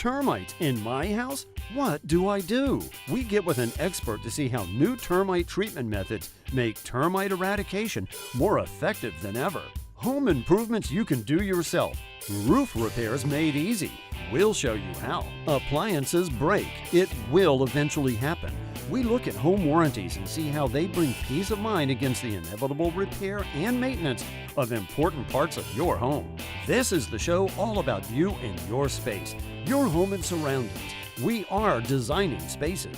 Termites in my house? What do I do? We get with an expert to see how new termite treatment methods make termite eradication more effective than ever. Home improvements you can do yourself. Roof repairs made easy. We'll show you how. Appliances break. It will eventually happen. We look at home warranties and see how they bring peace of mind against the inevitable repair and maintenance of important parts of your home. This is the show all about you and your space, your home and surroundings. We are designing spaces.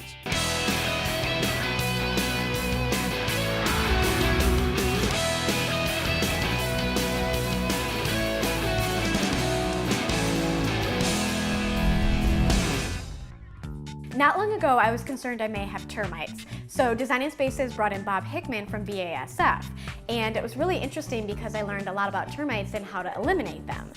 Not long ago, I was concerned I may have termites. So Designing Spaces brought in Bob Hickman from BASF. And it was really interesting because I learned a lot about termites and how to eliminate them.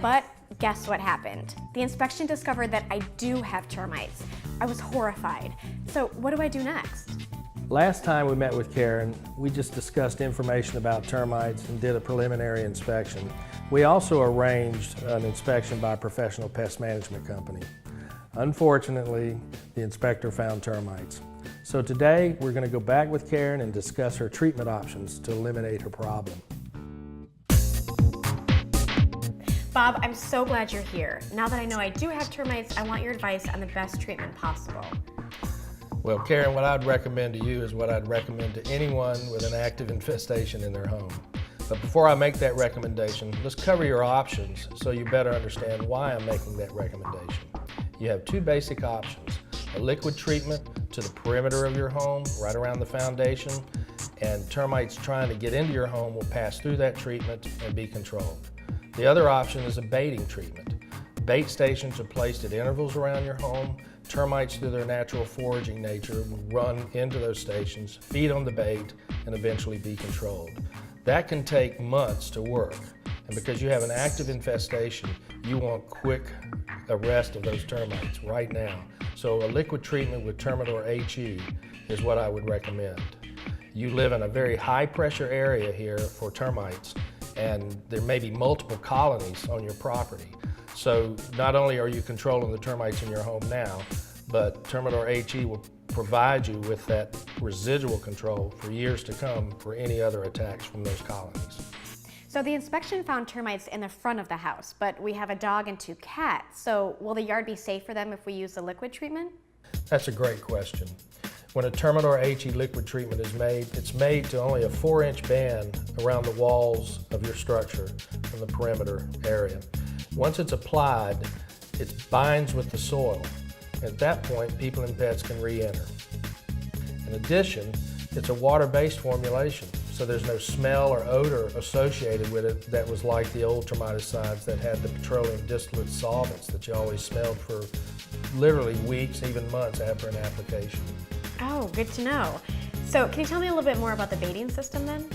But guess what happened? The inspection discovered that I do have termites. I was horrified. So what do I do next? Last time we met with Karen, we just discussed information about termites and did a preliminary inspection. We also arranged an inspection by a professional pest management company. Unfortunately, the inspector found termites. So today, we're going to go back with Karen and discuss her treatment options to eliminate her problem. Bob, I'm so glad you're here. Now that I know I do have termites, I want your advice on the best treatment possible. Well, Karen, what I'd recommend to you is what I'd recommend to anyone with an active infestation in their home. But before I make that recommendation, let's cover your options so you better understand why I'm making that recommendation. You have two basic options: a liquid treatment to the perimeter of your home, right around the foundation, and termites trying to get into your home will pass through that treatment and be controlled. The other option is a baiting treatment. Bait stations are placed at intervals around your home. Termites, through their natural foraging nature, will run into those stations, feed on the bait, and eventually be controlled. That can take months to work, and because you have an active infestation, you want quick arrest of those termites right now. So a liquid treatment with Termite HE is what I would recommend. You live in a very high pressure area here for termites, and there may be multiple colonies on your property. So not only are you controlling the termites in your home now, but Termite HE will provide you with that residual control for years to come for any other attacks from those colonies. So the inspection found termites in the front of the house, but we have a dog and 2 cats. So will the yard be safe for them if we use the liquid treatment? That's a great question. When a Termite HE liquid treatment is made, it's made to only a 4-inch band around the walls of your structure from the perimeter area. Once it's applied, it binds with the soil. At that point, people and pets can re-enter. In addition, it's a water-based formulation, so there's no smell or odor associated with it that was like the old termiticides that had the petroleum distillate solvents that you always smelled for literally weeks, even months after an application. Oh, good to know. So can you tell me a little bit more about the baiting system then?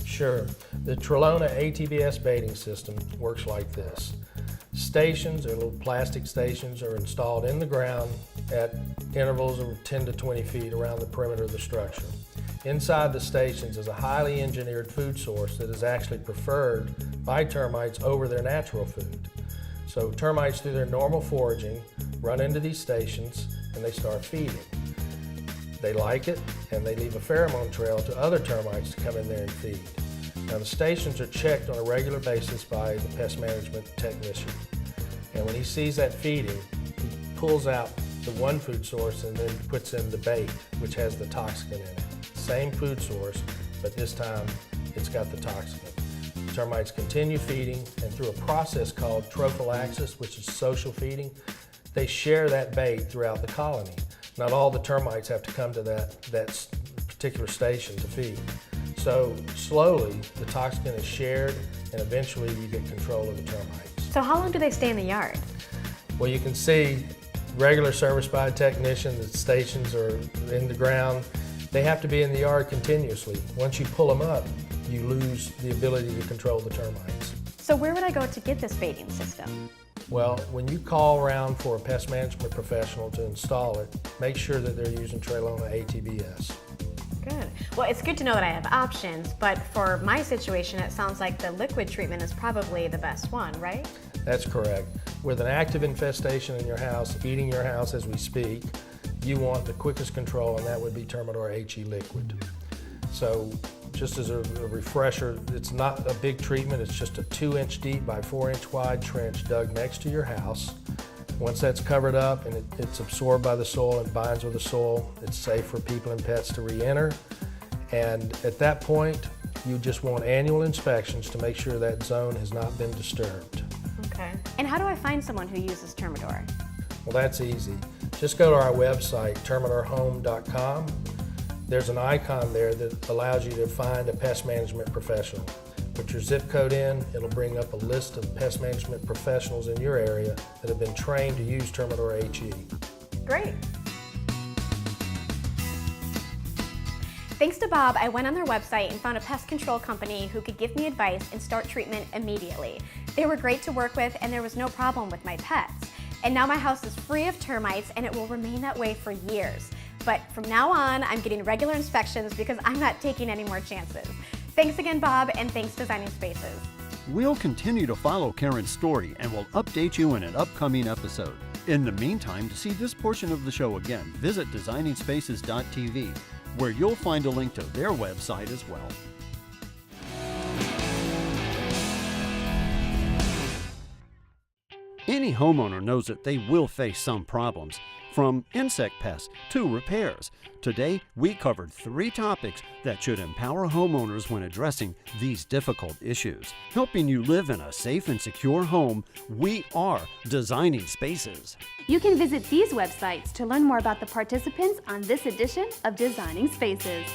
Sure. The Trelona ATBS baiting system works like this. Stations, or little plastic stations, are installed in the ground at intervals of 10 to 20 feet around the perimeter of the structure. Inside the stations is a highly engineered food source that is actually preferred by termites over their natural food. So termites, through their normal foraging, run into these stations and they start feeding. They like it, and they leave a pheromone trail to other termites to come in there and feed. Now the stations are checked on a regular basis by the pest management technician. And when he sees that feeding, he pulls out the one food source and then puts in the bait, which has the toxin in it. Same food source, but this time it's got the toxin. Termites continue feeding, and through a process called trophallaxis, which is social feeding, they share that bait throughout the colony. Not all the termites have to come to that particular station to feed. So slowly, the toxin is shared, and eventually you get control of the termites. So how long do they stay in the yard? Well, you can see regular service by a technician, the stations are in the ground. They have to be in the yard continuously. Once you pull them up, you lose the ability to control the termites. So where would I go to get this baiting system? Well, when you call around for a pest management professional to install it, make sure that they're using Trelona ATBS. Good. Well, it's good to know that I have options, but for my situation, it sounds like the liquid treatment is probably the best one, right? That's correct. With an active infestation in your house, eating your house as we speak, you want the quickest control, and that would be Termitor HE liquid. So just as a refresher, it's not a big treatment, it's just a 2-inch deep by 4-inch wide trench dug next to your house. Once that's covered up and it's absorbed by the soil and binds with the soil, it's safe for people and pets to re-enter. And at that point, you just want annual inspections to make sure that zone has not been disturbed. Okay. And how do I find someone who uses Termitor? Well, that's easy. Just go to our website, termitorhome.com. There's an icon there that allows you to find a pest management professional. Put your zip code in, it'll bring up a list of pest management professionals in your area that have been trained to use Termitor HE. Great. Thanks to Bob, I went on their website and found a pest control company who could give me advice and start treatment immediately. They were great to work with and there was no problem with my pets. And now my house is free of termites and it will remain that way for years. But from now on, I'm getting regular inspections because I'm not taking any more chances. Thanks again, Bob, and thanks Designing Spaces. We'll continue to follow Karen's story and will update you in an upcoming episode. In the meantime, to see this portion of the show again, visit designingspaces.tv, where you'll find a link to their website as well. Any homeowner knows that they will face some problems, from insect pests to repairs. Today, we covered 3 topics that should empower homeowners when addressing these difficult issues. Helping you live in a safe and secure home, we are Designing Spaces. You can visit these websites to learn more about the participants on this edition of Designing Spaces.